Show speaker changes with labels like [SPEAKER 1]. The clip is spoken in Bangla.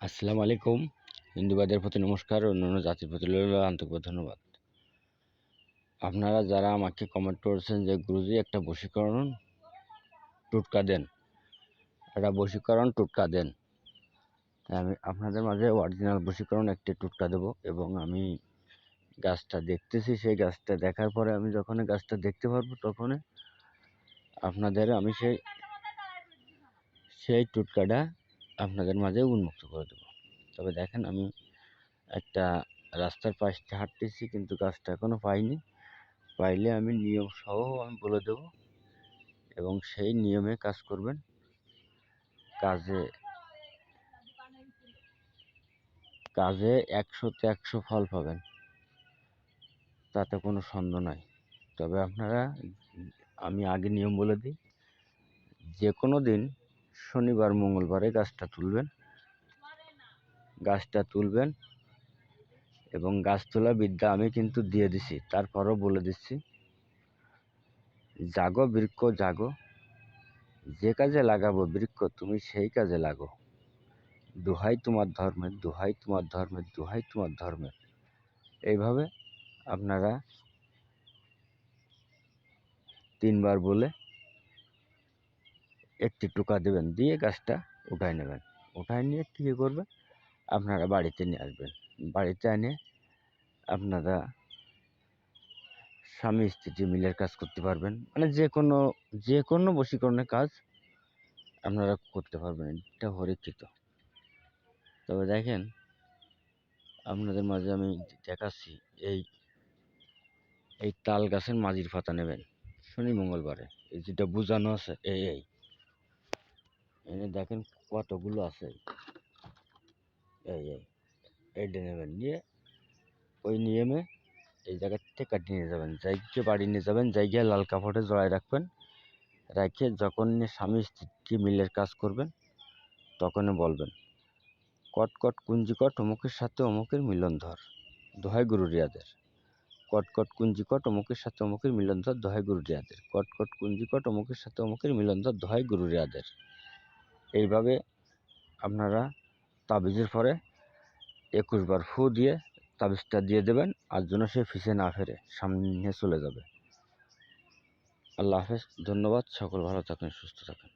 [SPEAKER 1] আসসালামু আলাইকুম। হিন্দুবাদের প্রতি নমস্কার, অন্যান্য জাতির প্রতি রইল আন্তরিক ধন্যবাদ। আপনারা যারা আমাকে কমেন্ট করেছেন যে গুরুজি একটা বশীকরণ টোটকা দেন, একটা বশীকরণ টোটকা দেন, তাই আমি আপনাদের মাঝে অরিজিনাল বশীকরণ একটি টোটকা দেব। এবং আমি গাছটা দেখতেছি, সেই গাছটা দেখার পরে আমি যখন গাছটা দেখতে পারবো তখন আপনাদের আমি সেই টোটকাটা আপনাদের মাঝে উন্মুক্ত করে দেবো। তবে দেখেন, আমি একটা রাস্তার পাশ দিয়ে হাঁটতেছি, কিন্তু গাছটা এখনো পাইনি। পাইলে আমি নিয়ম সহ আমি বলে দেব এবং সেই নিয়মে কাজ করবেন। কাজে 100তে 100 ফল পাবেন, তাতে কোনো সন্দেহ নাই। তবে আপনারা, আমি আগে নিয়ম বলে দিই, যে কোনো দিন শনিবার মঙ্গলবারে গাছটা তুলবেন এবং গাছ তোলা বিদ্যা আমি কিন্তু দিয়ে দিছি, তারপরও বলে দিচ্ছি, জাগো বৃক্ষ জাগো, যে কাজে লাগাবো বৃক্ষ তুমি সেই কাজে লাগো, দোহাই তোমার ধর্মের, দোহাই তোমার ধর্মের, দোহাই তোমার ধর্মের। এইভাবে আপনারা 3 বার বলে একটি টোকা দেবেন, দিয়ে গাছটা উঠায় নেবেন। উঠায় নিয়ে কী করবেন, আপনারা বাড়িতে নিয়ে আসবেন। বাড়িতে এনে আপনারা স্বামী স্ত্রী মিলের কাজ করতে পারবেন, মানে যে কোনো বশীকরণের কাজ আপনারা করতে পারবেন, এটা পরীক্ষিত। তবে দেখেন, আপনাদের মাঝে আমি দেখাচ্ছি, এই তাল গাছের মাঝির পাতা নেবেন শনি মঙ্গলবারে, এই যেটা বোঝানো আছে, এনে দেখেন কতগুলো আছে, এইটা নেবেন, নিয়ে ওই নিয়মে এই জায়গা থেকে কাটিয়ে নিয়ে যাবেন, জায়গায় বাড়ি নিয়ে যাবেন, জায়গায় লাল কাপড়ে জড়ায় রাখবেন। রেখে যখন স্বামী স্ত্রী মিলের কাজ করবেন তখন বলবেন, কটকট কুঞ্জিকট অমুকের সাথে অমুকের মিলন ধর, দোহাই গুরু রিয়াদের। কটকট কুঞ্জিকট অমুকের সাথে অমুকের মিলন ধর, দোহাই গুরু রিয়াদের। কটকট কুঞ্জিকট অমুকের সাথে অমুকের মিলন ধর, দোহাই গুরু রিয়াদের। এইভাবে আপনারা তাবিজের পরে 21 বার ফু দিয়ে তাবিজটা দিয়ে দেবেন, আর যেন সে ফিসে না ফেরে, সামনে নিয়ে চলে যাবে। আল্লাহ হাফেজ, ধন্যবাদ। সকল ভালো থাকেন, সুস্থ থাকেন।